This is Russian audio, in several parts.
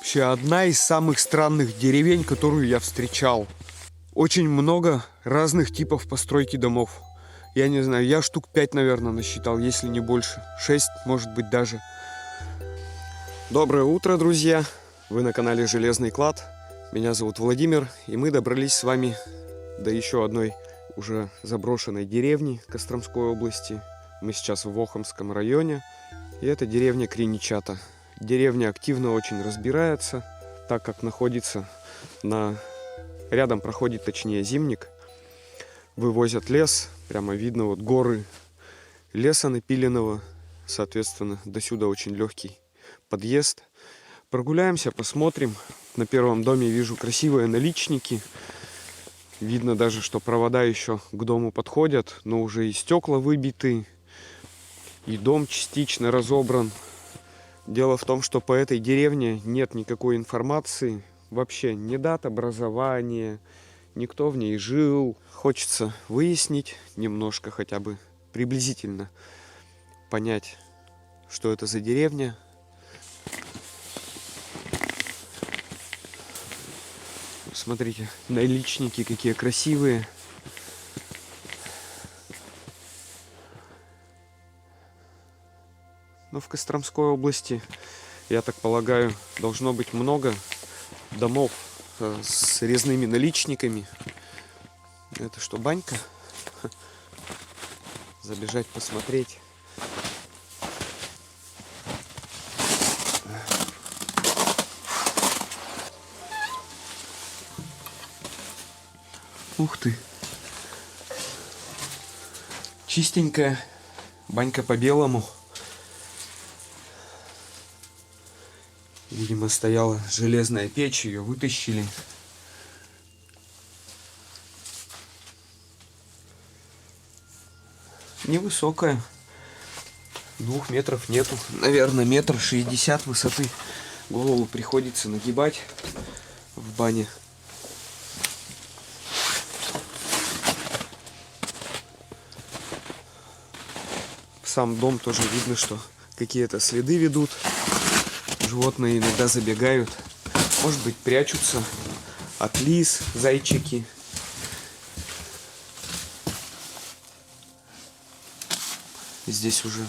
Вообще одна из самых странных деревень, которую я встречал. Очень много разных типов постройки домов. Я не знаю, я штук 5, наверное, насчитал, если не больше. 6, может быть, даже. Доброе утро, друзья! Вы на канале Железный Клад. Меня зовут Владимир, и мы добрались с вами до еще одной уже заброшенной деревни Костромской области. Мы сейчас в Вохомском районе, и это деревня Криничата. Деревня активно очень разбирается, так как находится рядом проходит, точнее, зимник. Вывозят лес, прямо видно вот горы леса напиленного, соответственно, до сюда очень легкий подъезд. Прогуляемся, посмотрим. На первом доме вижу красивые наличники. Видно даже, что провода еще к дому подходят, но уже и стекла выбиты, и дом частично разобран. Дело в том, что по этой деревне нет никакой информации, вообще ни дат образования, никто в ней жил. Хочется выяснить немножко, хотя бы приблизительно понять, что это за деревня. Смотрите, наличники какие красивые. Но в Костромской области, я так полагаю, должно быть много домов с резными наличниками. Это что, банька? Забежать посмотреть. Ух ты! Чистенькая банька по-белому. Видимо, стояла железная печь, ее вытащили. Невысокая. 2 метров нету. Наверное, 1,60 м высоты. Голову приходится нагибать в бане. В сам дом тоже видно, что какие-то следы ведут. Животные иногда забегают. Может быть, прячутся от лис, зайчики. Здесь уже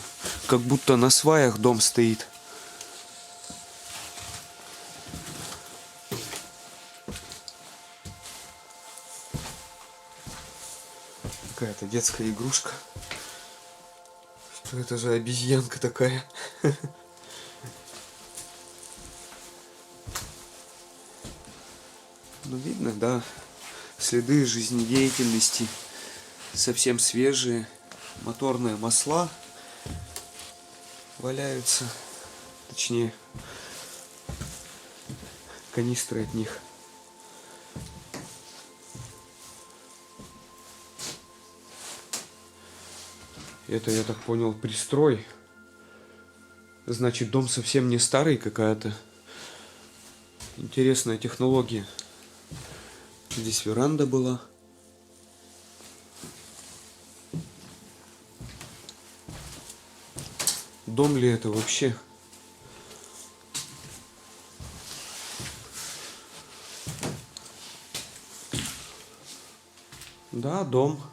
как будто на сваях дом стоит. Какая-то детская игрушка. Что это за обезьянка такая? Ну, видно, да, следы жизнедеятельности совсем свежие. Моторные масла валяются, точнее, канистры от них. Это, я так понял, пристрой. Значит, дом совсем не старый, какая-то интересная технология. Здесь веранда была. Дом ли это вообще? Да, дом.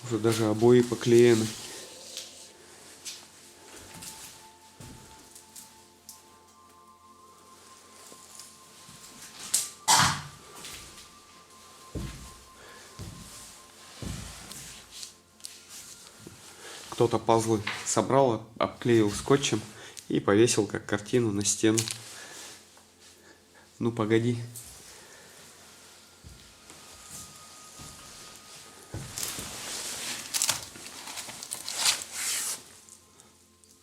Уже даже обои поклеены. Кто-то пазлы собрал, обклеил скотчем и повесил как картину на стену. Ну погоди.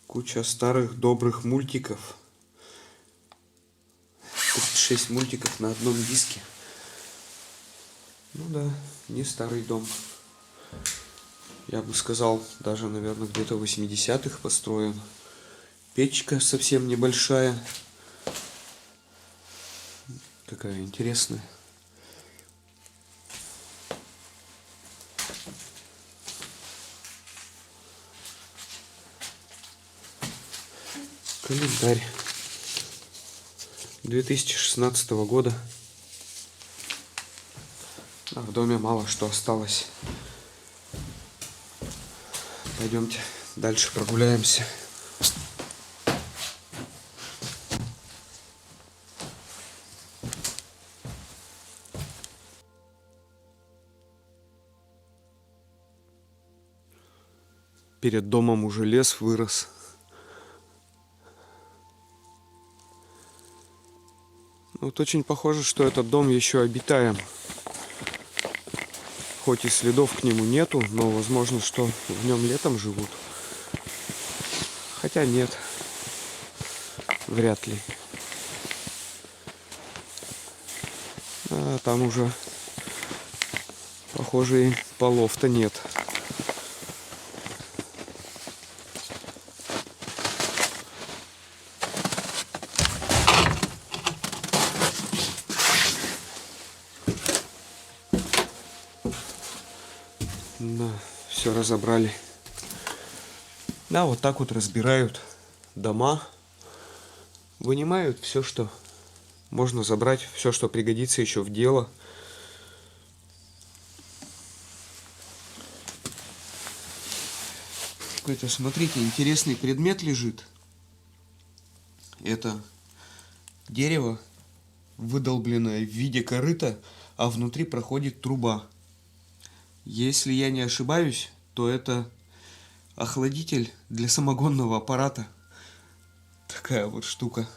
Куча старых добрых мультиков. 36 мультиков на одном диске. Ну да, не старый дом. Я бы сказал, даже, наверное, где-то 80-х построен. Печка совсем небольшая. Какая интересная. Календарь. 2016 года. А в доме мало что осталось. Пойдемте дальше прогуляемся. Перед домом уже лес вырос. Вот очень похоже, что этот дом еще обитаем. Хоть и следов к нему нету, но возможно, что в нем летом живут. Хотя нет, вряд ли. А там уже, похоже, и полов-то нет. Да, все разобрали. Да, вот так вот разбирают дома. Вынимают все, что можно забрать, все, что пригодится еще в дело. Какой-то, смотрите, интересный предмет лежит. Это дерево, выдолбленное в виде корыта, а внутри проходит труба. Если я не ошибаюсь, то это охладитель для самогонного аппарата. Такая вот штука.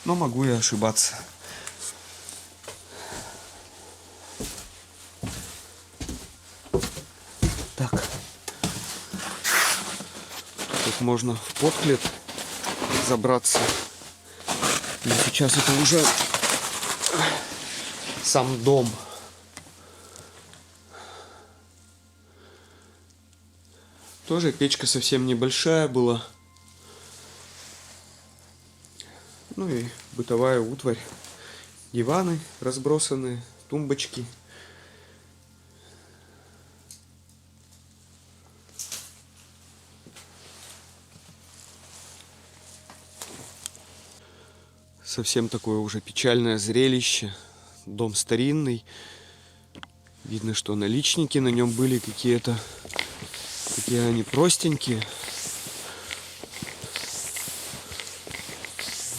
Но могу и ошибаться. Так. Тут можно в подклет забраться. Но сейчас это уже сам дом. Тоже печка совсем небольшая была. Ну и бытовая утварь. Диваны разбросанные, тумбочки. Совсем такое уже печальное зрелище. Дом старинный. Видно, что наличники на нем были какие-то. Такие они простенькие.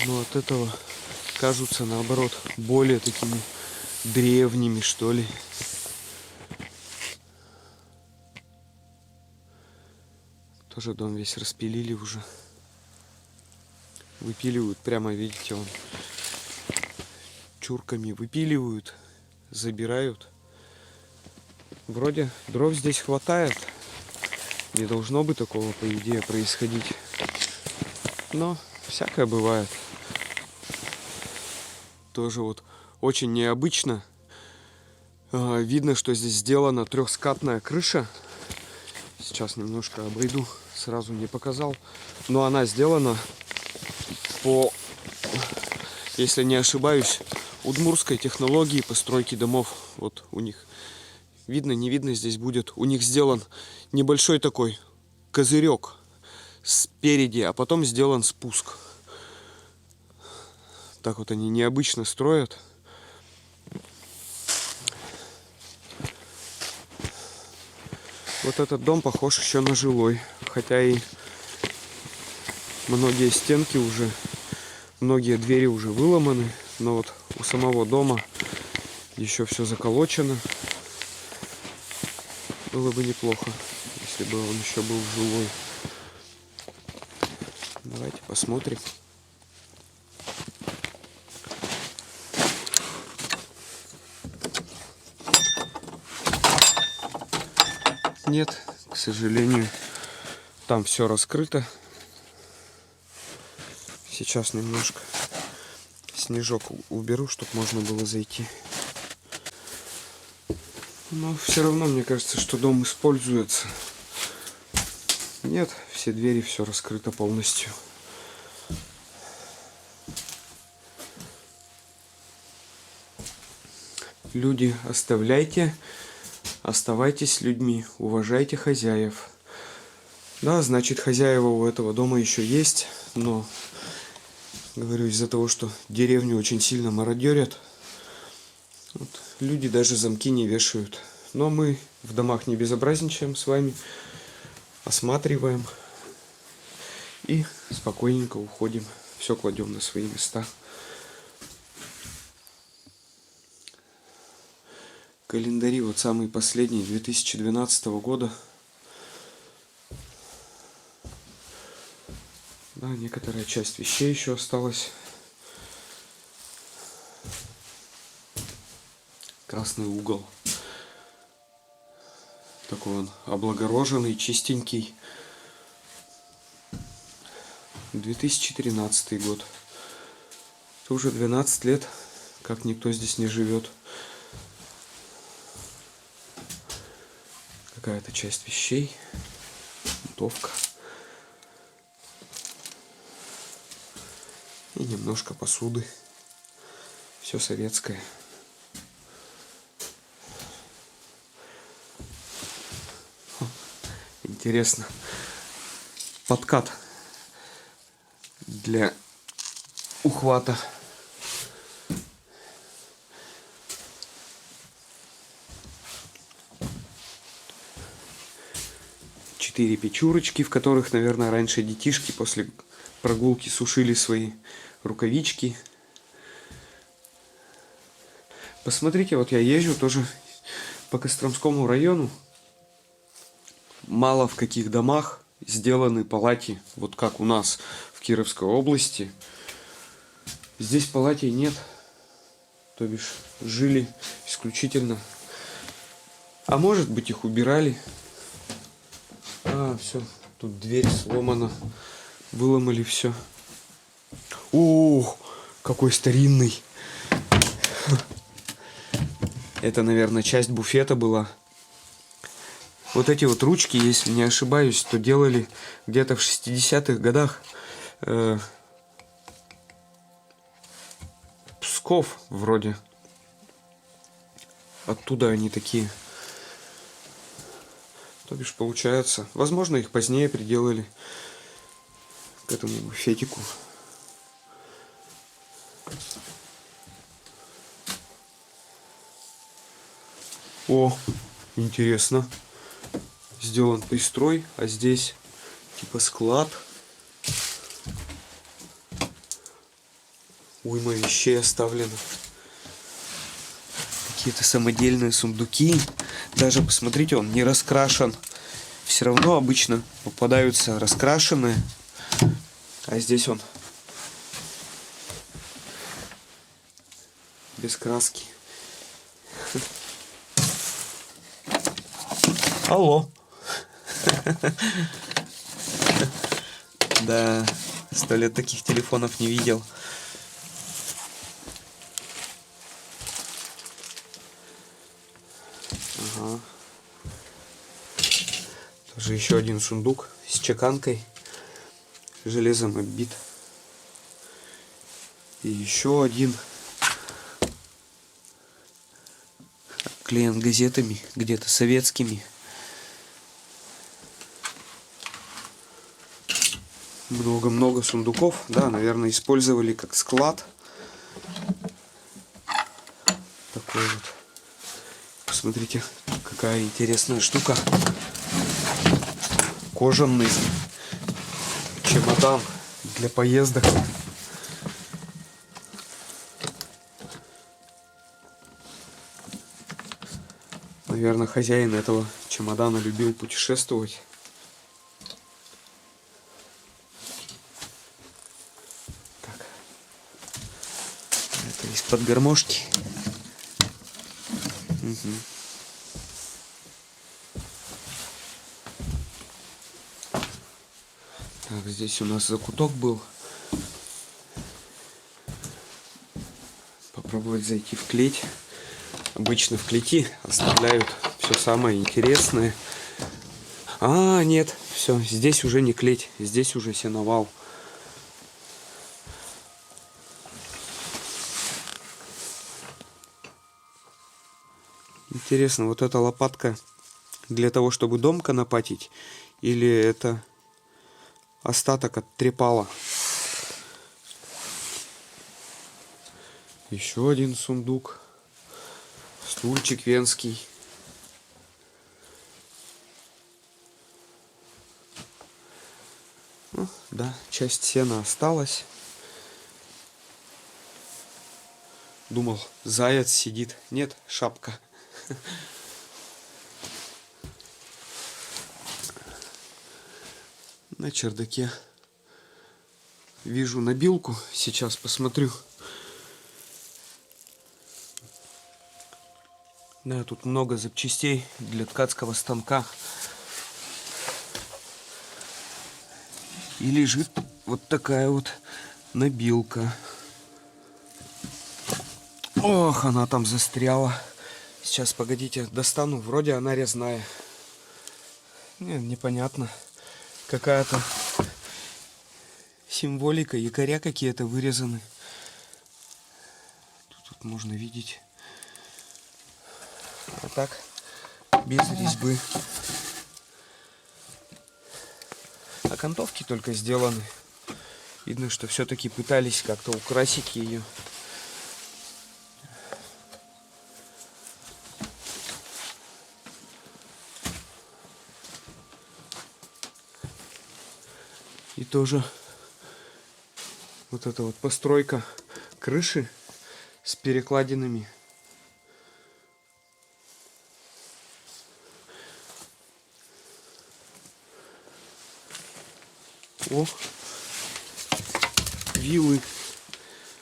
Но от этого кажутся, наоборот, более такими древними, что ли. Тоже дом весь распилили уже. Выпиливают прямо, видите, он чурками выпиливают, забирают. Вроде дров здесь хватает. Не должно бы такого, по идее, происходить. Но всякое бывает. Тоже вот очень необычно. Видно, что здесь сделана трехскатная крыша. Сейчас немножко обойду, сразу не показал. Но она сделана по, если не ошибаюсь, удмуртской технологии постройки домов. Вот у них. Видно, не видно, здесь будет. У них сделан небольшой такой козырек спереди, а потом сделан спуск. Так вот они необычно строят. Вот этот дом похож еще на жилой. Хотя и многие стенки уже, многие двери уже выломаны. Но вот у самого дома еще все заколочено. Было бы неплохо, если бы он еще был жилой. Давайте посмотрим. Нет, к сожалению, там все раскрыто. Сейчас немножко снежок уберу, чтобы можно было зайти. Но все равно мне кажется, что дом используется. Нет, все двери, все раскрыто полностью. Люди, оставайтесь людьми, уважайте хозяев. Да, значит, хозяева у этого дома еще есть, но, говорю, из-за того, что деревню очень сильно мародерят, вот, люди даже замки не вешают. Но мы в домах не безобразничаем с вами, осматриваем и спокойненько уходим. Все кладем на свои места. Календари вот самый последний, 2012 года. Да, некоторая часть вещей еще осталась. Красный угол. Такой он облагороженный, чистенький. 2013 год. Это уже 12 лет, как никто здесь не живет. Какая-то часть вещей. Бытовка. И немножко посуды. Все советское. Интересно. Подкат для ухвата. Четыре печурочки, в которых, наверное, раньше детишки после прогулки сушили свои рукавички. Посмотрите, вот я езжу тоже по Костромскому району. Мало в каких домах сделаны палати, вот как у нас в Кировской области. Здесь палатей нет, то бишь жили исключительно. А может быть, их убирали. А, все, тут дверь сломана, выломали все. Ух, какой старинный. Это, наверное, часть буфета была. Вот эти вот ручки, если не ошибаюсь, то делали где-то в 60-х годах. Псков вроде. Оттуда они такие. То бишь, получается, возможно, их позднее приделали к этому буфетику. О, интересно. Сделан пристрой, а здесь типа склад. Уйма вещей оставлено. Какие-то самодельные сундуки. Даже, посмотрите, он не раскрашен. Все равно обычно попадаются раскрашенные. А здесь он без краски. Алло. Да, 100 лет таких телефонов не видел. Ага. Тоже еще один сундук с чеканкой. Железом оббит. И еще один. Клеен газетами, где-то советскими. Много-много сундуков. Да, наверное, использовали как склад. Такой вот. Посмотрите, какая интересная штука. Кожаный чемодан для поездок. Наверное, хозяин этого чемодана любил путешествовать. Так. Это из-под гармошки. Угу. Так, здесь у нас закуток был. Попробовать зайти в клеть. Обычно в клети оставляют все самое интересное. А, нет, все, здесь уже не клеть, здесь уже сеновал. Интересно, вот эта лопатка для того, чтобы дом конопатить, Или это остаток от трепала. Еще один сундук. Стульчик венский. Ну, да, часть сена осталась. Думал, заяц сидит. Нет, шапка. На чердаке вижу набилку. Сейчас посмотрю. Да, тут много запчастей для ткацкого станка. И лежит вот такая вот набилка. Ох, она там застряла. Сейчас, погодите, достану. Вроде она резная. Непонятно. Какая-то символика, якоря какие-то вырезаны. Тут можно видеть. А так, без резьбы. Окантовки только сделаны. Видно, что все-таки пытались как-то украсить ее. И тоже вот эта вот постройка крыши с перекладинами. О, вилы.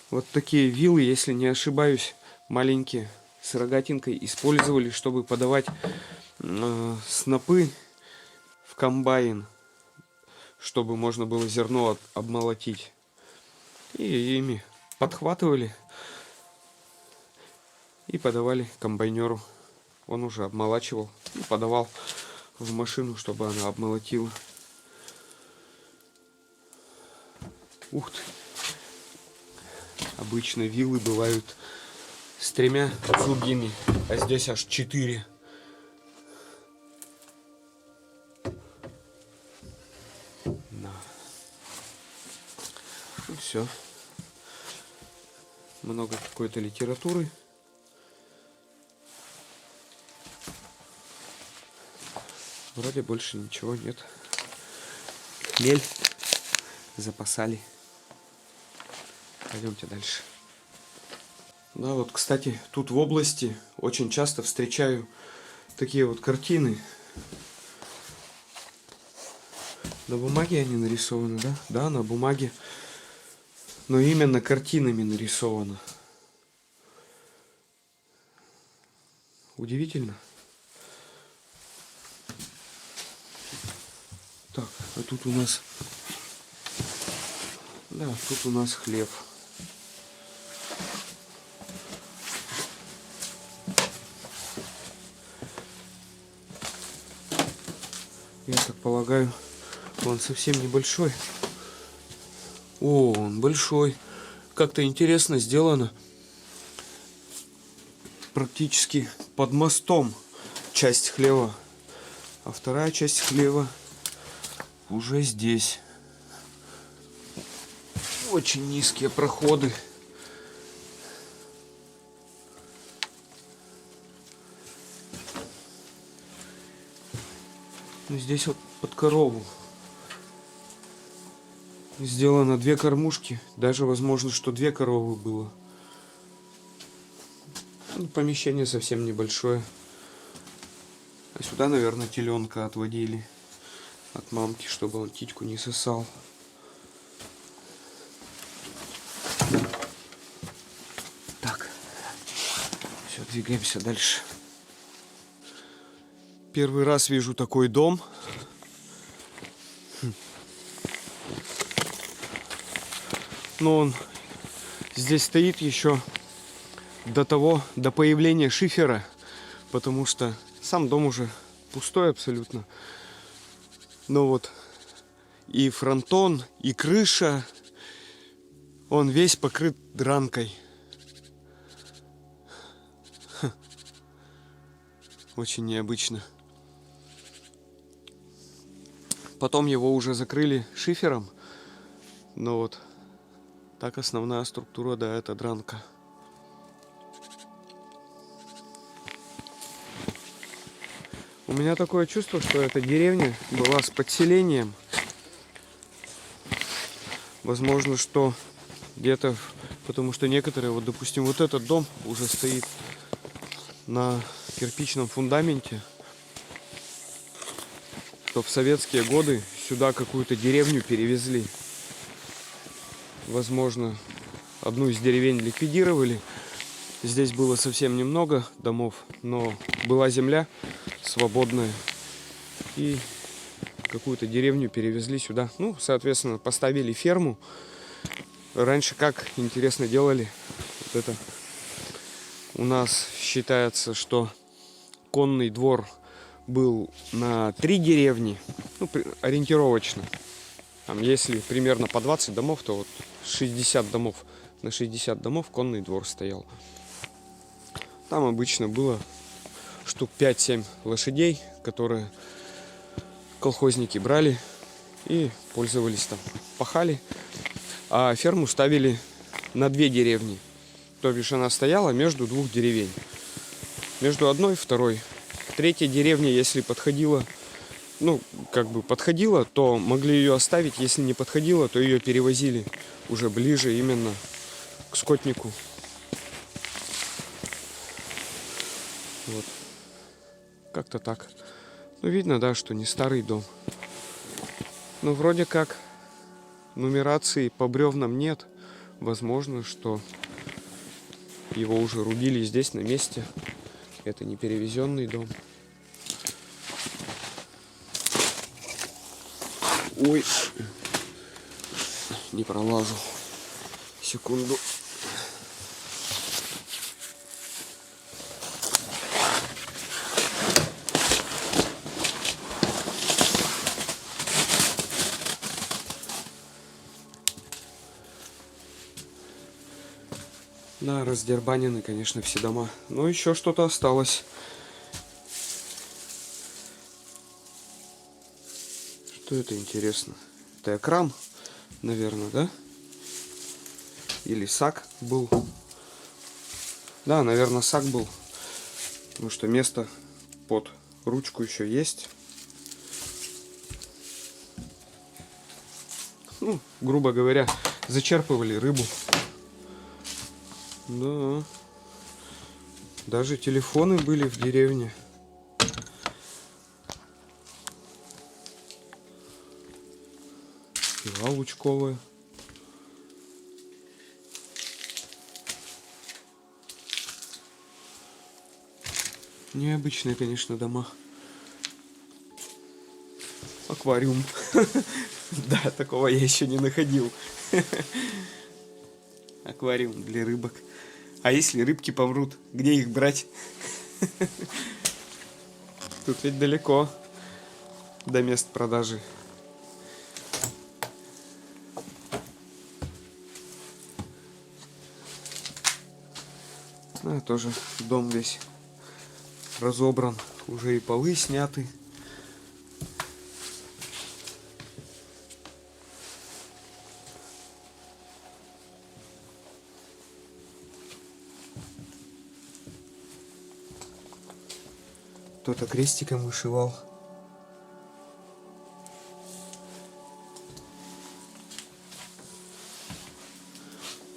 Вот такие вилы, если не ошибаюсь, маленькие, с рогатинкой, использовали, чтобы подавать снопы в комбайн, чтобы можно было зерно обмолотить. И ими подхватывали и подавали комбайнеру. Он уже обмолачивал и подавал в машину, чтобы она обмолотила. Ух ты! Обычно вилы бывают с 3 зубьями, а здесь аж 4. Да. Ну все. Много какой-то литературы. Вроде больше ничего нет. Хмель запасали. Пойдемте дальше. Да, вот, кстати, тут в области очень часто встречаю такие вот картины. На бумаге они нарисованы, да? Да, на бумаге. Но именно картинами нарисовано. Удивительно. Так, а тут у нас... Да, тут у нас хлеб. Я так полагаю, он совсем небольшой. О, он большой. Как-то интересно сделано. Практически под мостом часть хлева. А вторая часть хлева уже здесь. Очень низкие проходы. Здесь вот под корову сделано 2 кормушки. Даже возможно, что 2 коровы было. Ну, помещение совсем небольшое. А сюда, наверное, теленка отводили от мамки, чтобы он титьку не сосал. Так, все, двигаемся дальше. Первый раз вижу такой дом. Но он здесь стоит еще до появления шифера, потому что сам дом уже пустой абсолютно. Но вот и фронтон, и крыша, он весь покрыт дранкой. Очень необычно. Потом его уже закрыли шифером. Но вот так основная структура, да, это дранка. У меня такое чувство, что эта деревня была с подселением. Возможно, что где-то, потому что некоторые, вот допустим, вот этот дом уже стоит на кирпичном фундаменте, то в советские годы сюда какую-то деревню перевезли. Возможно, одну из деревень ликвидировали. Здесь было совсем немного домов, но была земля свободная. И какую-то деревню перевезли сюда. Ну, соответственно, поставили ферму. Раньше как интересно делали. Вот это у нас считается, что конный двор был на 3 деревни. Ну, ориентировочно. Там, если примерно по 20 домов, то вот 60 домов. На 60 домов конный двор стоял. Там обычно было штук 5-7 лошадей, которые колхозники брали и пользовались там. Пахали. А ферму ставили на 2 деревни. То бишь она стояла между 2 деревень. Между одной и второй. 3-я деревня, если подходила, ну, как бы подходила, то могли ее оставить. Если не подходила, то ее перевозили уже ближе именно к скотнику. Вот. Как-то так. Ну, видно, да, что не старый дом. Но вроде как нумерации по бревнам нет. Возможно, что его уже рубили здесь на месте. Это не перевезенный дом. Ой, не пролазу. Секунду. Да, раздербанены, конечно, все дома. Но еще что-то осталось. Что это, интересно? Это экран, наверное, да? Или сак был? Да, наверное, сак был. Потому что место под ручку еще есть. Ну, грубо говоря, зачерпывали рыбу. Да. Даже телефоны были в деревне. Пила лучковая. Необычные, конечно, дома. Аквариум. Да, такого я еще не находил. Аквариум для рыбок. А если рыбки помрут, где их брать? Тут ведь далеко до мест продажи. А, тоже дом весь разобран. Уже и полы сняты. Кто-то крестиком вышивал.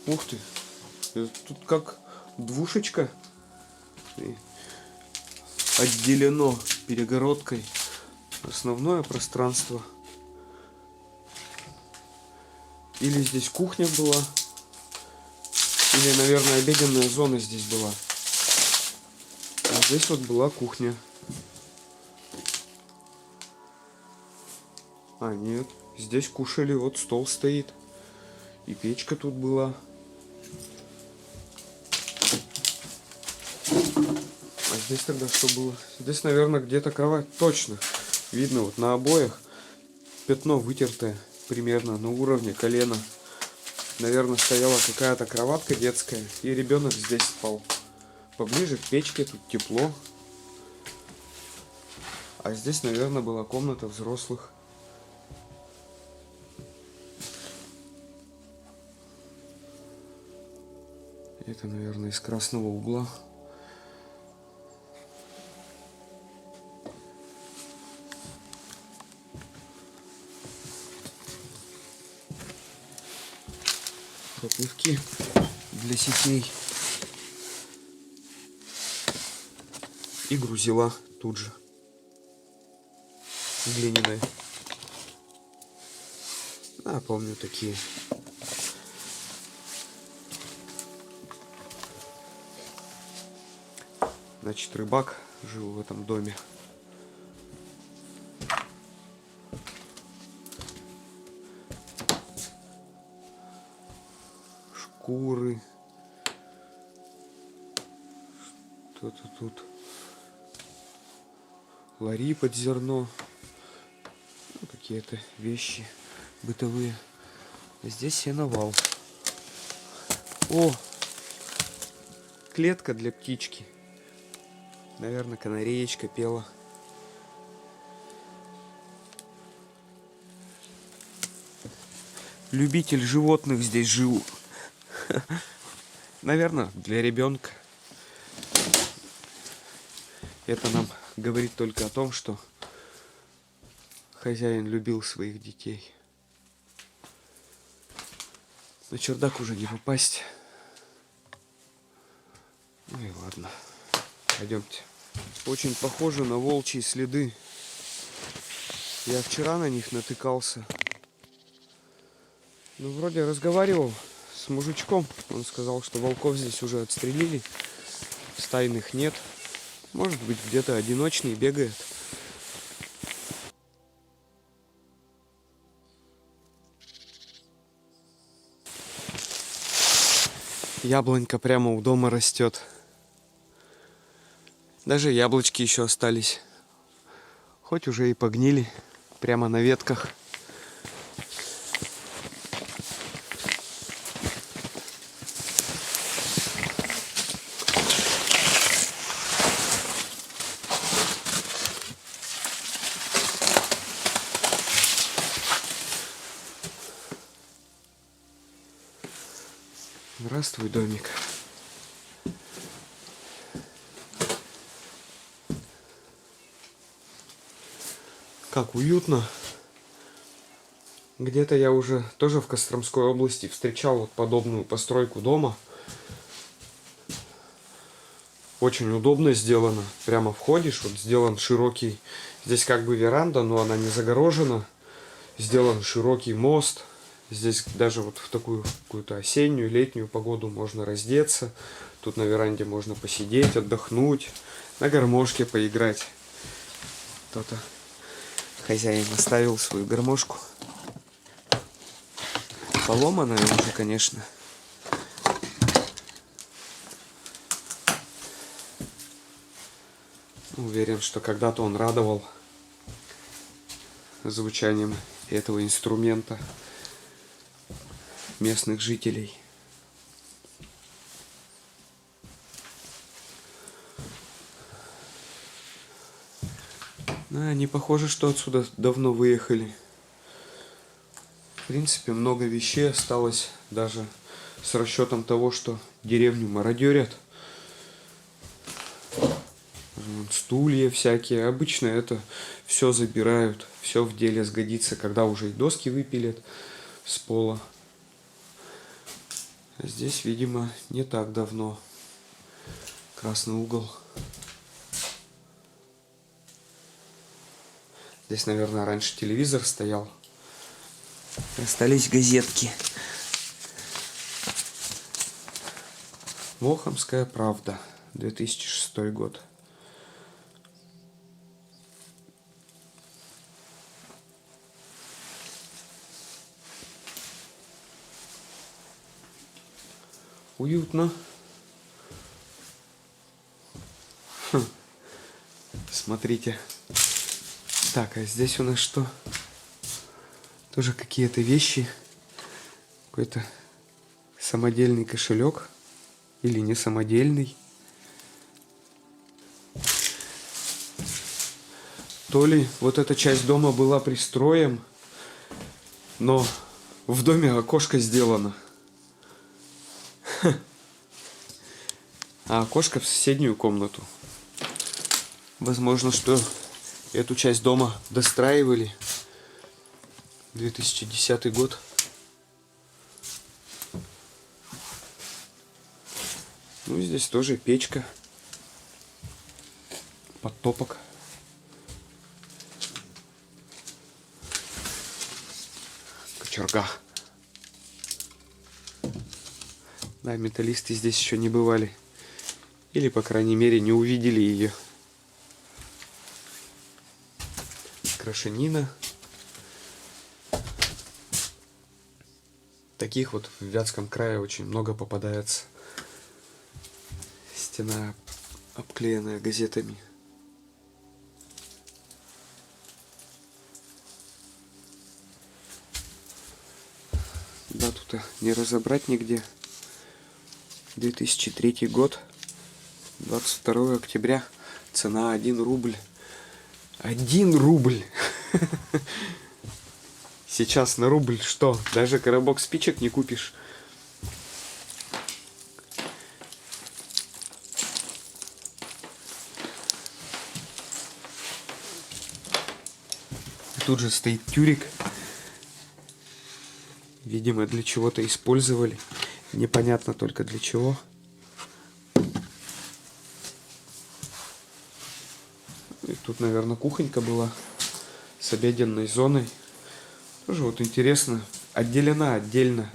Ух ты! Это тут как двушечка. И отделено перегородкой основное пространство. Или здесь кухня была, или, наверное, обеденная зона здесь была. А здесь вот была кухня. А, нет, здесь кушали, вот стол стоит. И печка тут была. А здесь тогда что было? Здесь, наверное, где-то кровать. Точно. Видно вот на обоях пятно вытертое. Примерно на уровне колена. Наверное, стояла какая-то кроватка детская. И ребенок здесь спал. Поближе к печке, тут тепло. А здесь, наверное, была комната взрослых. Это, наверное, из красного угла. Проплывки для сетей. И грузила тут же. Глиняные. А, помню такие. Значит, рыбак жил в этом доме. Шкуры. Что-то тут. Лари под зерно. Ну, какие-то вещи бытовые. А здесь сеновал. О! Клетка для птички. Наверное, канареечка пела. Любитель животных здесь жил. Наверное, для ребенка. Это нам говорит только о том, что хозяин любил своих детей. На чердак уже не попасть. Ну и ладно. Пойдемте. Очень похоже на волчьи следы. Я вчера на них натыкался. Ну, вроде разговаривал с мужичком. Он сказал, что волков здесь уже отстрелили. Стайных нет. Может быть, где-то одиночный бегает. Яблонька прямо у дома растет. Даже яблочки еще остались. Хоть уже и погнили. Прямо на ветках. Здравствуй, домик. Как уютно. Где-то я уже тоже в Костромской области встречал вот подобную постройку дома. Очень удобно сделано. Прямо входишь, вот сделан широкий. Здесь как бы веранда, но она не загорожена. Сделан широкий мост. Здесь даже вот в такую какую-то осеннюю, летнюю погоду можно раздеться. Тут на веранде можно посидеть, отдохнуть, на гармошке поиграть. Кто-то, хозяин, оставил свою гармошку. Поломанная уже, конечно. Уверен, что когда-то он радовал звучанием этого инструмента местных жителей. Не похоже, что отсюда давно выехали. В принципе, много вещей осталось, даже с расчетом того, что деревню мародерят. Стулья всякие. Обычно это все забирают, все в деле сгодится, когда уже и доски выпилят с пола. А здесь, видимо, не так давно. Красный угол. Здесь, наверное, раньше телевизор стоял. Остались газетки. Волховская правда. 2006 год. Уютно. Смотрите. Так, а здесь у нас что? Тоже какие-то вещи. Какой-то самодельный кошелек. Или не самодельный. То ли вот эта часть дома была пристроем, но в доме окошко сделано. а окошко в соседнюю комнату. Возможно, что эту часть дома достраивали. 2010 год. Ну, здесь тоже печка. Подтопок. Кочерга. Да, металлисты здесь еще не бывали. Или, по крайней мере, не увидели ее. Крашенина. Таких вот в Вятском крае очень много попадается. Стена обклеенная газетами. Да, тут не разобрать нигде. 2003 год. 22 октября. Цена 1 рубль. 1 рубль! Сейчас на рубль что? Даже коробок спичек не купишь. Тут же стоит тюрик. Видимо, для чего-то использовали. Непонятно только для чего. И тут, наверное, кухонька была с обеденной зоной. Тоже вот интересно. Отделена отдельно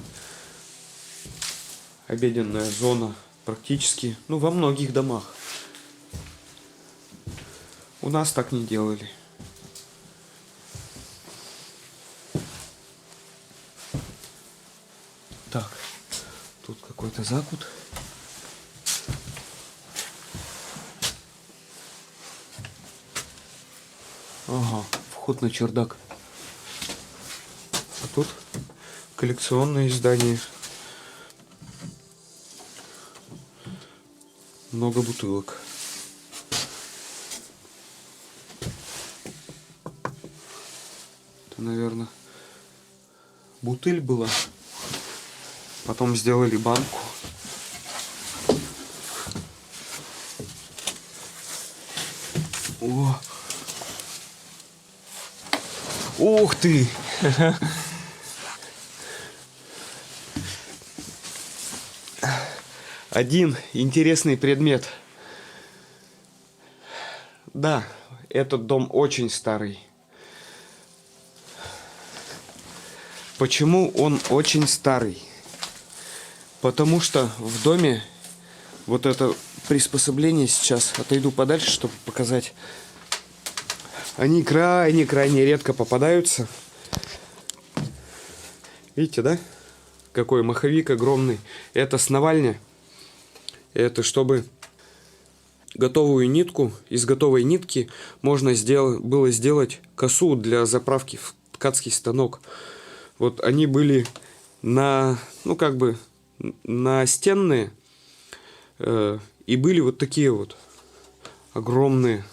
обеденная зона практически, ну, во многих домах. У нас так не делали. Так, тут какой-то закут. Ага, вход на чердак. А тут коллекционное издание. Много бутылок. Это, наверное, бутыль была. Потом сделали банку. О! Ух ты! Один интересный предмет. Да, этот дом очень старый. Почему он очень старый? Потому что в доме вот это приспособление, сейчас отойду подальше, чтобы показать, они крайне редко попадаются. Видите, да? Какой маховик огромный. Это сновальня. Это чтобы готовую нитку, из готовой нитки можно было сделать косу для заправки в ткацкий станок. Вот они были на, ну как бы, настенные. И были вот такие вот огромные.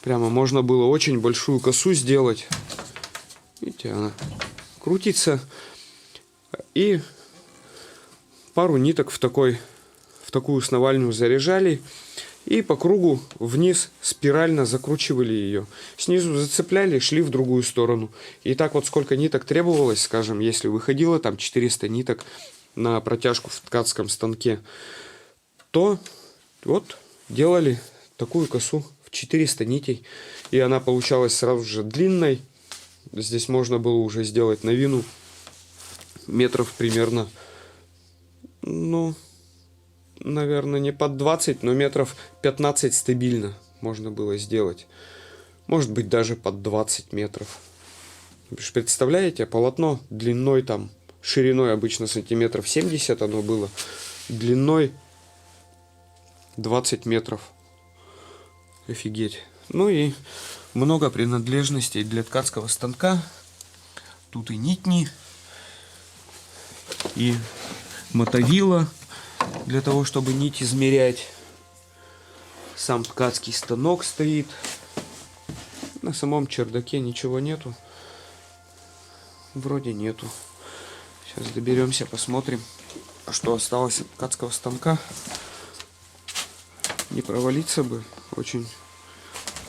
Прямо можно было очень большую косу сделать. Видите, она крутится. И пару ниток в такую сновальню заряжали. И по кругу вниз спирально закручивали ее. Снизу зацепляли, шли в другую сторону. И так вот сколько ниток требовалось, скажем, если выходило там 400 ниток на протяжку в ткацком станке, то вот делали такую косу в 400 нитей. И она получалась сразу же длинной. Здесь можно было уже сделать новину метров примерно, ну, наверное, не под 20, но метров 15 стабильно можно было сделать. Может быть, даже под 20 метров. Представляете, полотно длиной там, шириной обычно сантиметров 70 оно было, длиной 20 метров. Офигеть. Ну и много принадлежностей для ткацкого станка. Тут и нитни, и мотовила для того, чтобы нить измерять. Сам ткацкий станок стоит. На самом чердаке ничего нету. Вроде нету. Сейчас доберемся, посмотрим, что осталось от ткацкого станка. Не провалиться бы. Очень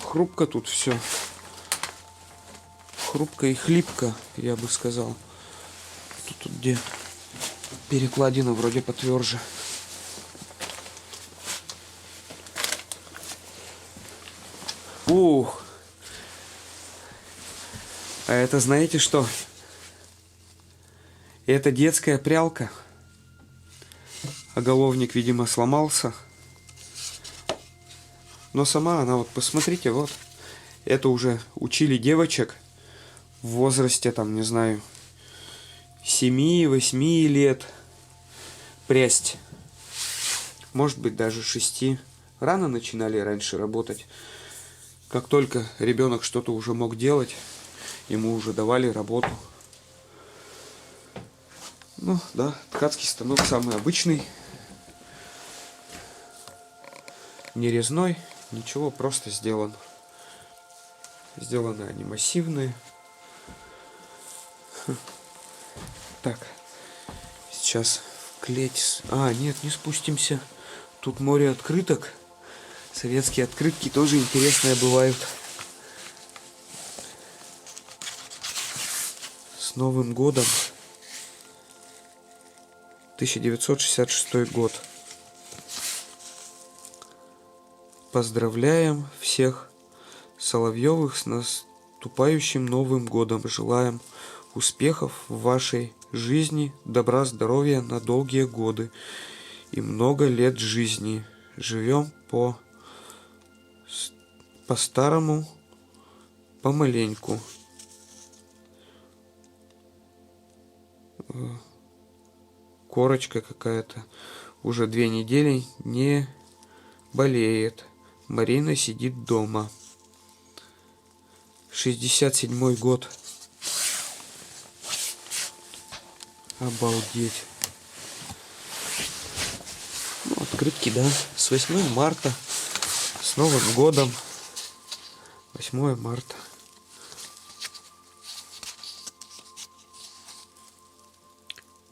хрупко тут все. Хрупко и хлипко, я бы сказал. Тут где перекладина вроде потверже. Ух! А это знаете что? Это детская прялка. Оголовник, видимо, сломался. Но сама она, вот посмотрите, вот. Это уже учили девочек в возрасте, там, не знаю, 7-8 лет прясть. Может быть, даже 6. Рано начинали раньше работать. Как только ребенок что-то уже мог делать, ему уже давали работу. Ну, да, ткацкий станок самый обычный. Не резной, ничего, просто сделан. Сделаны они массивные. Так, сейчас клеить. А, нет, не спустимся. Тут море открыток. Советские открытки тоже интересные бывают. С Новым годом. 1966 год. Поздравляем всех Соловьевых с наступающим Новым годом. Желаем успехов в вашей жизни, добра, здоровья на долгие годы и много лет жизни. Живем по-старому, помаленьку. Корочка какая-то. Уже 2 недели не болеет. Марина сидит дома. 67-й год. Обалдеть. Ну, открытки, да. С 8 марта. С Новым годом. 8 марта.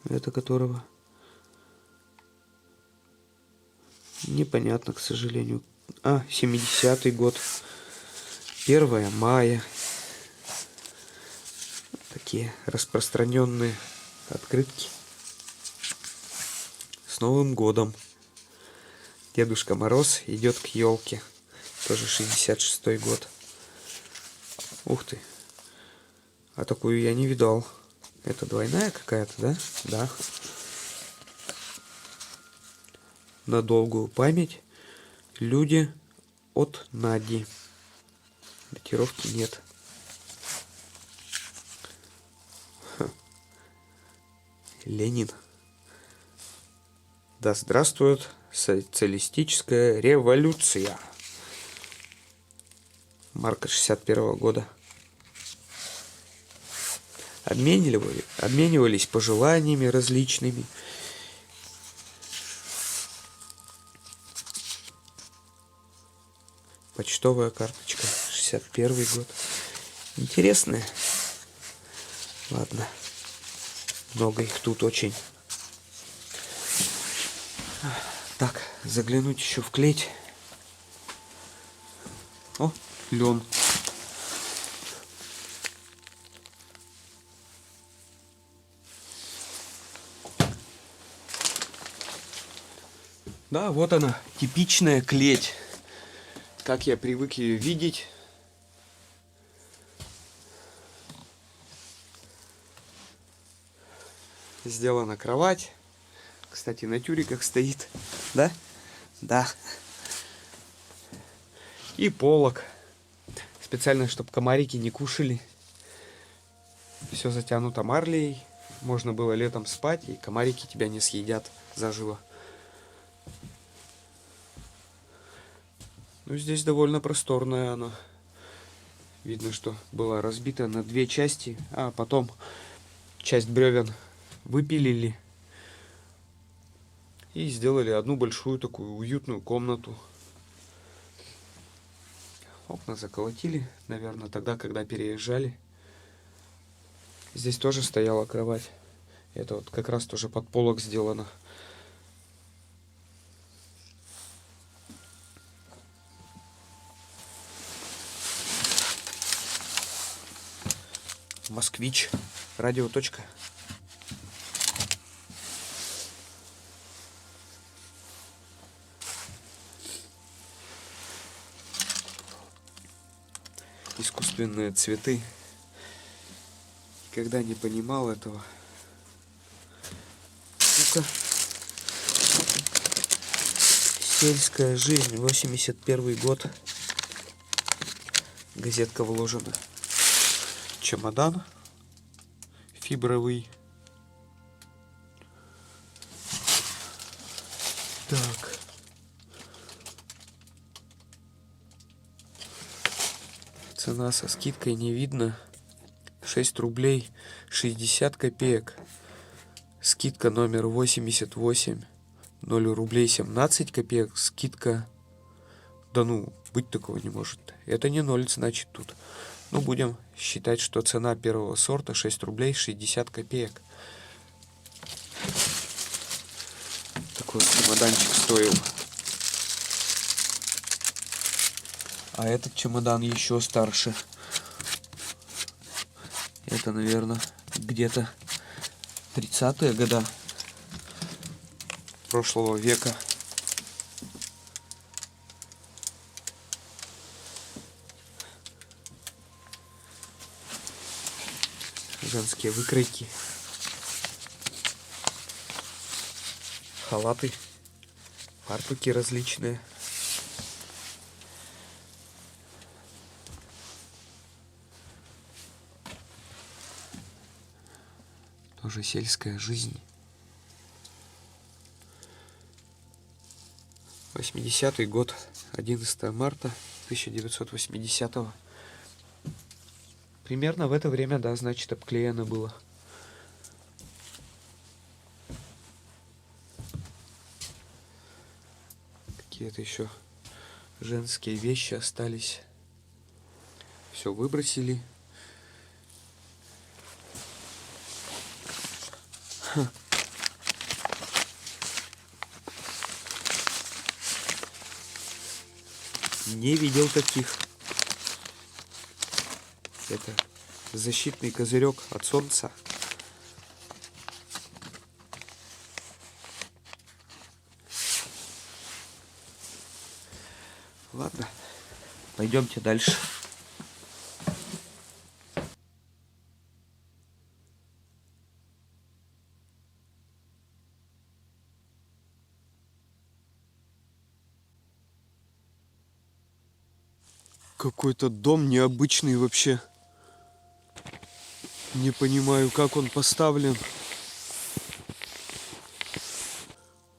Это которого? Непонятно, к сожалению. 70-й год. 1 мая. Такие распространенные открытки. С Новым годом. Дедушка Мороз идет к елке. Тоже 66-й год. Ух ты. А такую я не видал. Это двойная какая-то, да? Да. На долгую память. Люди от Нади. Датировки нет. Ленин. Да здравствует социалистическая революция. Марка 61-го года. Обменивались пожеланиями различными. Почтовая карточка. 61-й год. Интересная. Ладно. Много их тут очень. Так, заглянуть еще в клеть. О, лен. Да, вот она, типичная клеть. Как я привык ее видеть. Сделана кровать. Кстати, на тюриках стоит. Да? Да. И полок. Специально, чтобы комарики не кушали. Все затянуто марлей. Можно было летом спать, и комарики тебя не съедят заживо. Ну, здесь довольно просторная она. Видно, что была разбита на 2 части, а потом часть бревен выпилили и сделали одну большую такую уютную комнату. Окна заколотили, наверное, тогда, когда переезжали. Здесь тоже стояла кровать. Это вот как раз тоже под полок сделано. Москвич. Радиоточка. Искусственные цветы. Никогда не понимал этого. Ну-ка. Сельская жизнь, 81 год. Газетка вложена. Чемодан фибровый. Так. Цена со скидкой не видно. 6 рублей 60 копеек. Скидка номер 88. 0 рублей 17 копеек. Скидка. Да ну, быть такого не может. Это не 0, значит, тут. Ну, будем считать, что цена первого сорта 6 рублей 60 копеек. Такой вот чемоданчик стоил. А этот чемодан еще старше. Это, наверное, где-то 30-е года прошлого века. Женские выкройки. Халаты. Фартуки различные. Тоже сельская жизнь. 80-й год. 11 марта 1980-го. Примерно в это время, да, значит, обклеено было. Какие-то еще женские вещи остались. Все выбросили. Не видел таких. Это защитный козырек от солнца. Ладно, пойдемте дальше. Какой-то дом необычный вообще. Не понимаю, как он поставлен.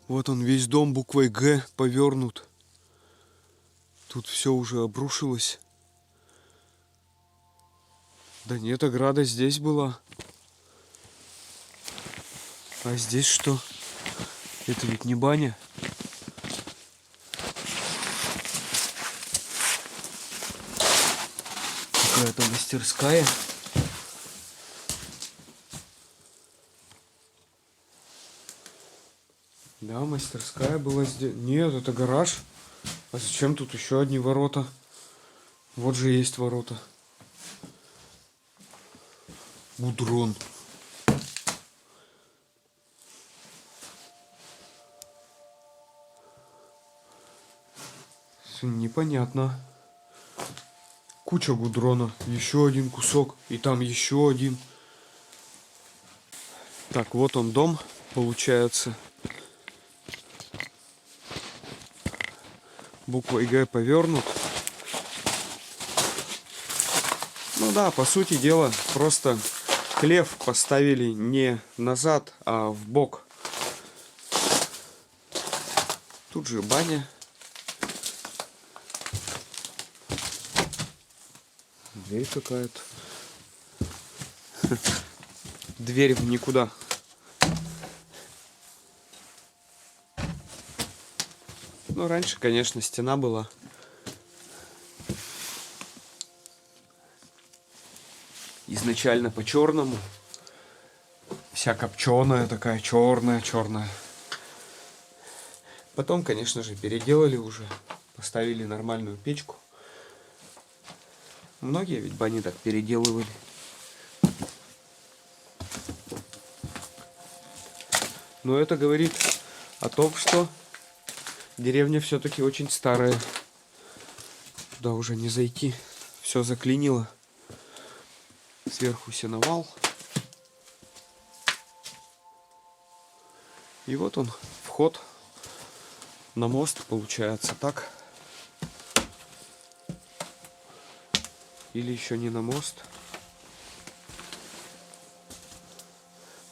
Вот он, весь дом буквой Г повернут. Тут все уже обрушилось. Да нет, ограда здесь была. А здесь что? Это ведь не баня. Какая-то мастерская. Да, мастерская была здесь. Нет, это гараж. А зачем тут еще одни ворота? Вот же есть ворота. Гудрон. Непонятно. Куча гудрона. Еще один кусок. И там еще один. Так, вот он дом, получается. Буквой Г повернут. Ну да, по сути дела, просто хлев поставили не назад, а в бок. Тут же баня. Дверь какая-то. Дверь в никуда. Ну, раньше, конечно, стена была. Изначально по-черному. Вся копченая такая, черная. Потом, конечно же, переделали уже. Поставили нормальную печку. Многие ведь бани так переделывали. Но это говорит о том, что деревня все-таки очень старая. Туда уже не зайти. Все заклинило. Сверху сеновал. И вот он, вход на мост, получается, так. Или еще не на мост.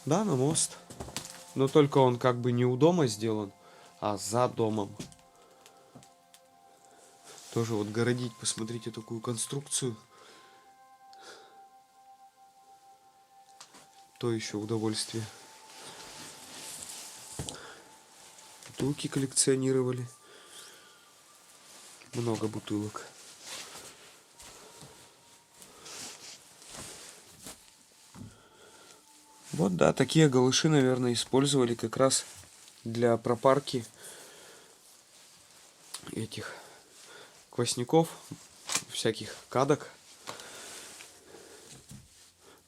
Да, на мост. Но только он как бы не у дома сделан, а за домом. Тоже вот городить, посмотрите такую конструкцию. То еще удовольствие. Бутылки коллекционировали. Много бутылок. Вот, да, такие галыши, наверное, использовали как раз для пропарки этих квасников, всяких кадок.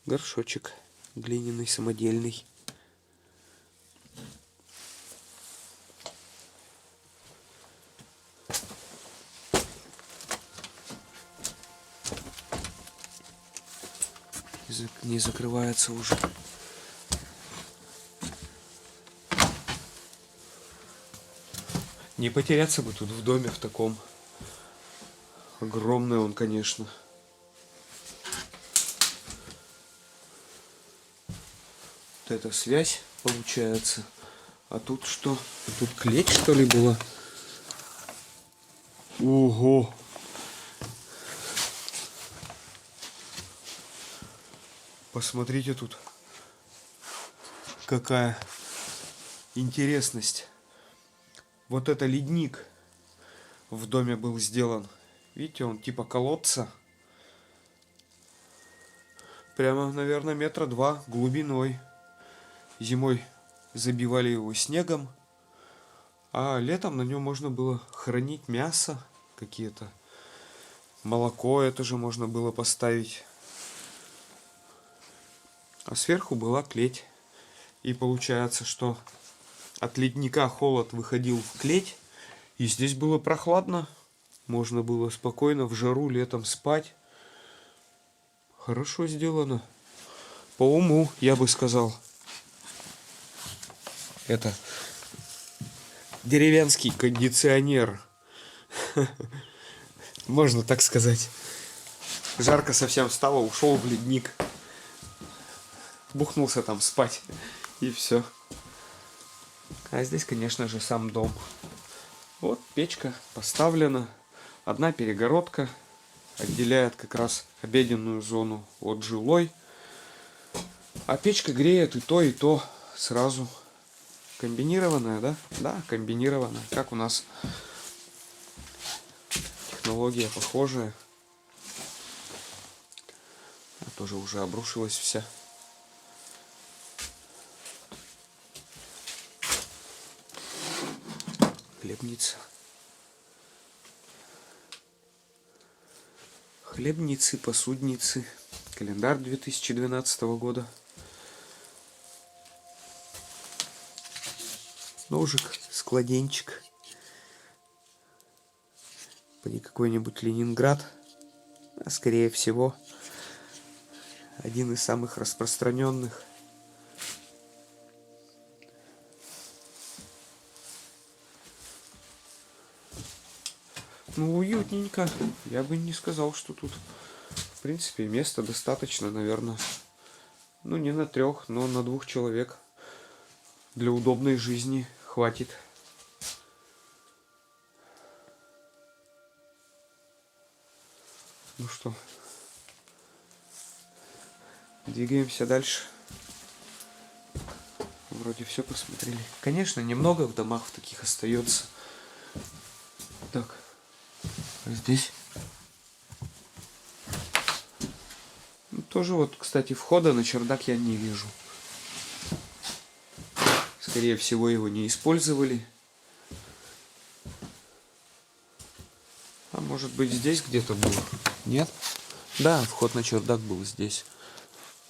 Горшочек глиняный, самодельный. Не закрывается уже. Не потеряться бы тут в доме в таком. Огромный он, конечно. Вот эта связь получается. А тут что? Тут клеть, что ли, была? Ого! Посмотрите тут. Какая интересность. Вот это ледник в доме был сделан. Видите, он типа колодца. Прямо, наверное, 2 метра глубиной. Зимой забивали его снегом. А летом на нем можно было хранить мясо какие-то. Молоко это же можно было поставить. А сверху была клеть. И получается, что от ледника холод выходил в клеть. И здесь было прохладно. Можно было спокойно в жару летом спать. Хорошо сделано. По уму, я бы сказал. Это деревенский кондиционер. Можно так сказать. Жарко совсем стало, ушел в ледник. Бухнулся там спать. И все. А здесь, конечно же, сам дом. Вот печка поставлена. Одна перегородка отделяет как раз обеденную зону от жилой. А печка греет и то сразу. Комбинированная, да? Да, комбинированная. Как у нас технология похожая. А тоже уже обрушилась вся. Хлебница. Хлебницы, посудницы. Календарь 2012 года. Ножик, складенчик. Не какой-нибудь Ленинград. А скорее всего, один из самых распространенных. Ну, уютненько. Я бы не сказал, что тут, в принципе, места достаточно, наверное. Ну, не на 3, но на 2 человек. Для удобной жизни хватит. Ну что, двигаемся дальше. Вроде все посмотрели. Конечно, немного в домах в таких остается. Так. Здесь тоже вот, кстати, входа на чердак я не вижу. Скорее всего, его не использовали. А может быть, здесь где-то был? Нет? Да, вход на чердак был здесь.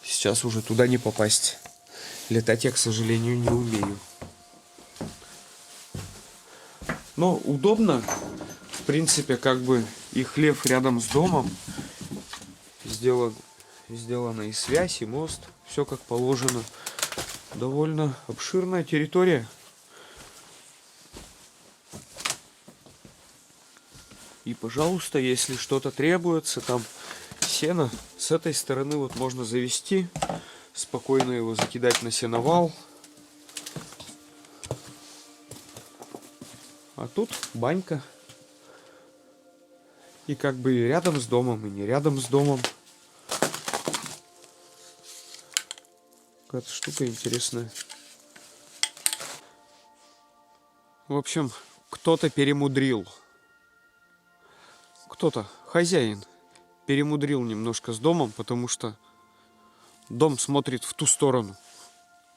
Сейчас уже туда не попасть. Летать я, к сожалению, не умею. Но удобно. В принципе, как бы и хлев рядом с домом. Сделана и связь, и мост. Все как положено. Довольно обширная территория. И, пожалуйста, если что-то требуется, там сено, с этой стороны вот можно завести, спокойно его закидать на сеновал. А тут банька. И как бы и рядом с домом, и не рядом с домом. Какая-то штука интересная. В общем, кто-то перемудрил. Кто-то, хозяин, перемудрил немножко с домом, потому что дом смотрит в ту сторону,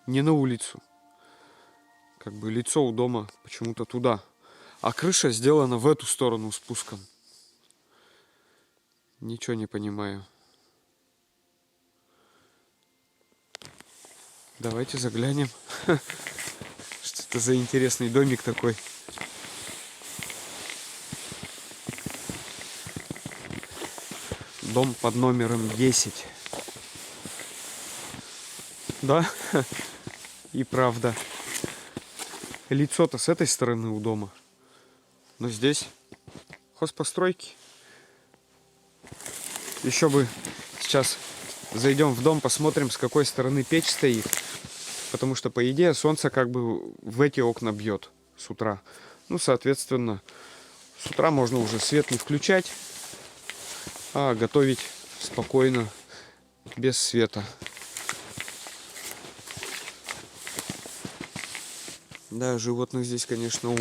не на улицу. Как бы лицо у дома почему-то туда. А крыша сделана в эту сторону спуском. Ничего не понимаю. Давайте заглянем. Что это за интересный домик такой. Дом под номером 10. Да, и правда. Лицо-то с этой стороны у дома. Но здесь хозпостройки. Еще бы сейчас зайдем в дом, посмотрим, с какой стороны печь стоит. Потому что, по идее, солнце как бы в эти окна бьет с утра. Ну, соответственно, с утра можно уже свет не включать, а готовить спокойно, без света. Да, животных здесь, конечно,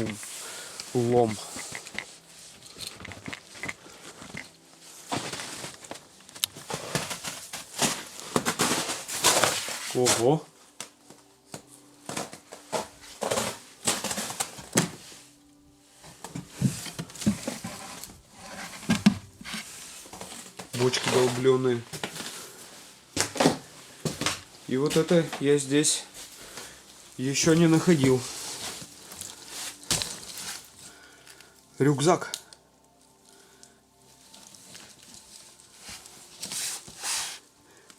улом. Ого! Бочки долбленые. И вот это я здесь еще не находил. Рюкзак.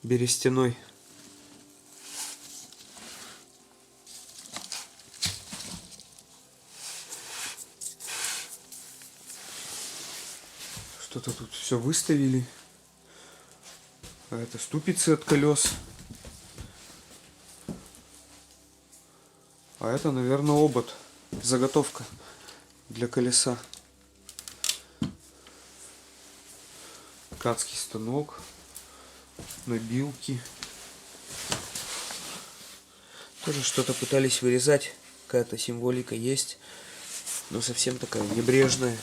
Берестяной. Что-то тут все выставили. А это ступицы от колес. А это, наверное, обод. Заготовка для колеса. Ткацкий станок. Набилки. Тоже что-то пытались вырезать. Какая-то символика есть. Но совсем такая небрежная.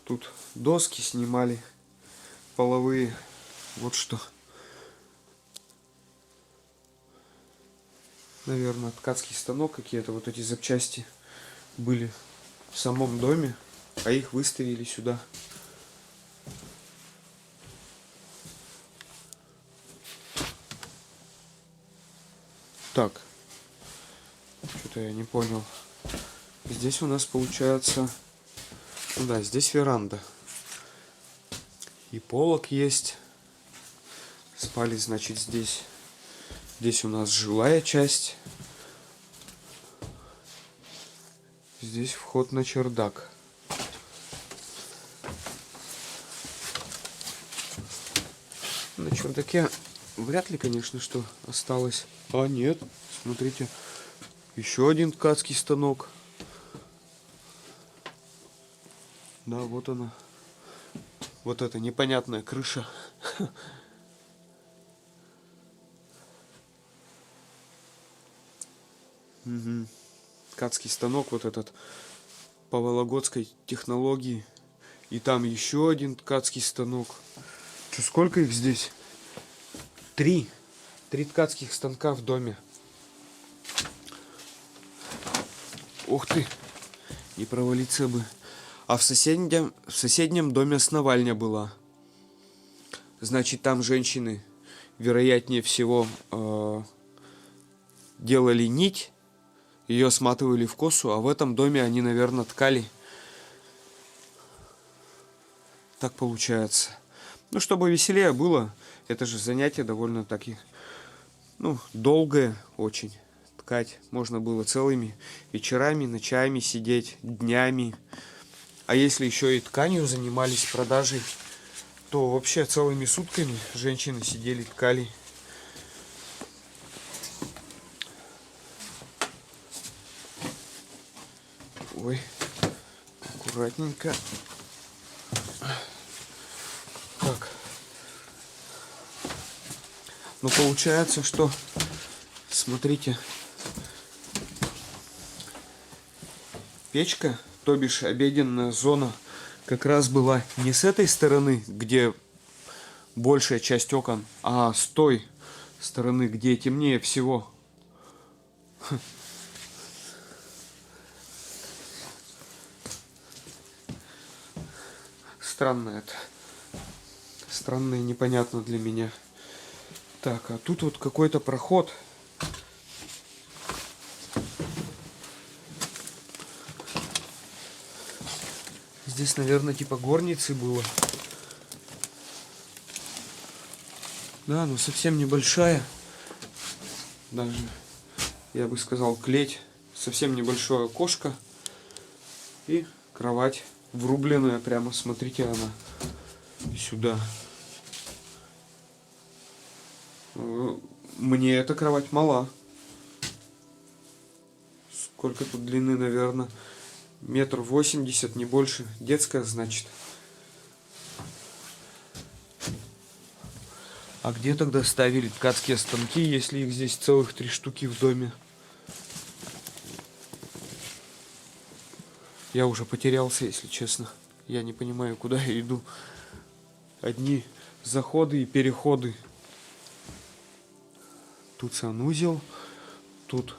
Тут доски снимали половые. Вот что. Наверное, ткацкий станок, какие-то вот эти запчасти были в самом доме, а их выставили сюда. Так, что-то я не понял. Здесь у нас получается... Ну да, здесь веранда. И полок есть. Спали, значит, здесь. Здесь у нас жилая часть. Здесь вход на чердак. На чердаке вряд ли, конечно, что осталось. А нет, смотрите. Еще один ткацкий станок. Да, вот она. Вот эта непонятная крыша. Угу. Ткацкий станок вот этот по вологодской технологии. И там еще один ткацкий станок. Че, сколько их здесь? 3. 3 ткацких станка в доме. Ух ты. Не провалиться бы. А в соседнем доме основальня была. Значит, там женщины вероятнее всего, делали нить, ее сматывали в косу, а в этом доме они, наверное, ткали. Так получается. Ну, чтобы веселее было, это же занятие довольно-таки, долгое очень. Ткать можно было целыми вечерами, ночами сидеть, днями. А если еще и тканью занимались, продажей, то вообще целыми сутками женщины сидели, ткали. Ой, аккуратненько. Так. Ну, получается, что, смотрите, печка, то бишь обеденная зона, как раз была не с этой стороны, где большая часть окон, а с той стороны, где темнее всего. Странно это. Странно и непонятно для меня. Так, а тут вот какой-то проход. Здесь, наверное, типа горницы было. Да, но совсем небольшая. Даже, я бы сказал, клеть. Совсем небольшое окошко. И кровать врубленная прямо, смотрите, она сюда. Мне эта кровать мала. Сколько тут длины, наверное, 1,80 м, не больше. Детская, значит. А где тогда ставили ткацкие станки, если их здесь целых 3 штуки в доме? Я уже потерялся, если честно. Я не понимаю, куда я иду. Одни заходы и переходы. Тут санузел, тут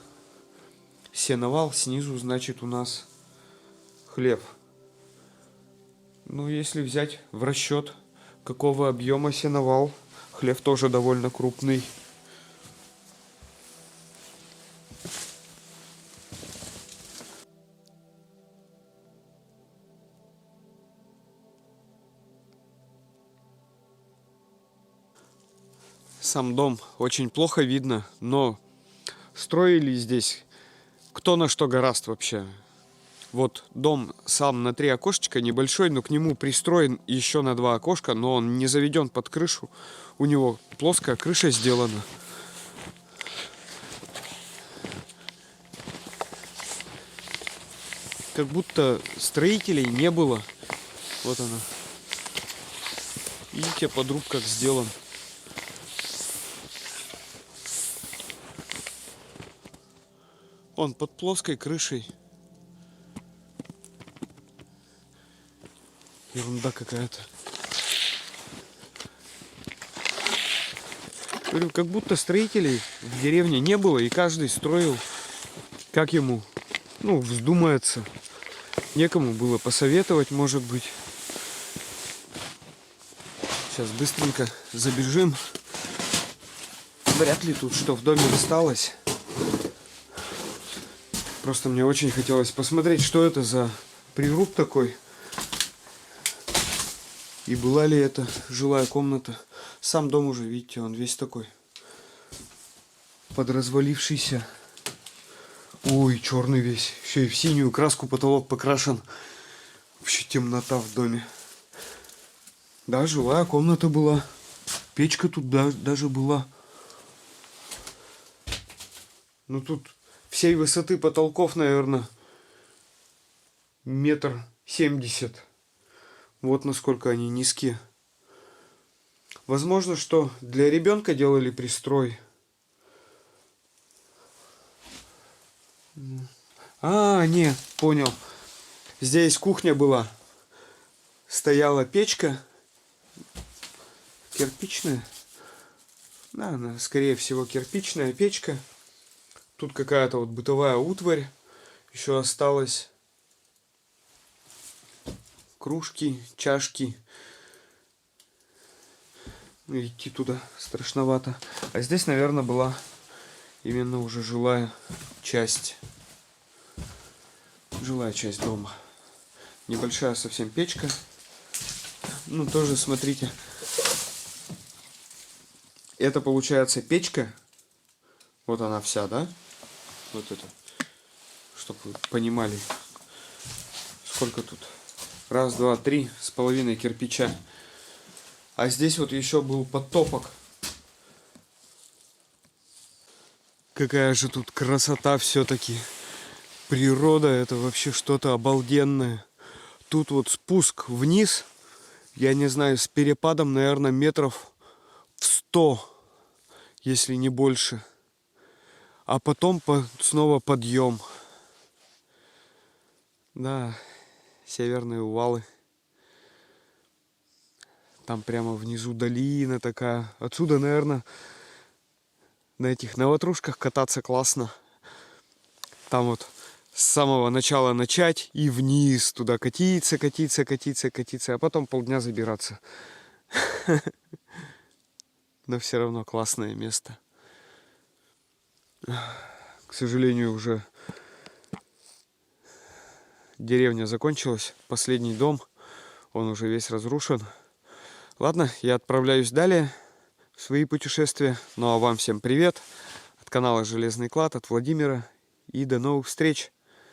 сеновал, снизу, значит, у нас хлев. Ну, если взять в расчет, какого объема сеновал, хлев тоже довольно крупный. Сам дом очень плохо видно, но строили здесь кто на что гораст вообще. Вот дом сам на 3 окошечка, небольшой, но к нему пристроен еще на 2 окошка, но он не заведен под крышу. У него плоская крыша сделана. Как будто строителей не было. Вот она. Видите, подруб как сделан. Он под плоской крышей. Ерунда какая-то. Говорю, как будто строителей в деревне не было, и каждый строил, как ему, вздумается. Некому было посоветовать, может быть. Сейчас быстренько забежим. Вряд ли тут что в доме осталось. Просто мне очень хотелось посмотреть, что это за прируб такой. И была ли это жилая комната. Сам дом уже, видите, он весь такой подразвалившийся. Ой, черный весь. Еще и в синюю краску потолок покрашен. Вообще темнота в доме. Да, жилая комната была. Печка тут даже была. Ну тут всей высоты потолков, наверное, 1,70 м. Вот насколько они низкие. Возможно, что для ребенка делали пристрой. А, нет, понял. Здесь кухня была. Стояла печка. Кирпичная. Да, она, скорее всего, кирпичная печка. Тут какая-то вот бытовая утварь еще осталась. Кружки, чашки. Идти туда страшновато. А здесь, наверное, была именно уже жилая часть. Жилая часть дома. Небольшая совсем печка. Ну, тоже, смотрите. Это получается печка. Вот она вся, да? Вот это. Чтобы вы понимали, сколько тут. Раз, два, 3,5 кирпича. А здесь вот еще был подтопок. Какая же тут красота все-таки. Природа — это вообще что-то обалденное. Тут вот спуск вниз, я не знаю, с перепадом, наверное, метров в 100, если не больше. А потом снова подъем. Да, северные Увалы. Там прямо внизу долина такая. Отсюда, наверное, на этих новотрушках кататься классно. Там вот с самого начала начать и вниз туда катиться, а потом полдня забираться. Но все равно классное место. К сожалению, уже деревня закончилась. Последний дом, он уже весь разрушен. Ладно, я отправляюсь далее в свои путешествия. Ну а вам всем привет от канала Железный Клад, от Владимира. И до новых встреч!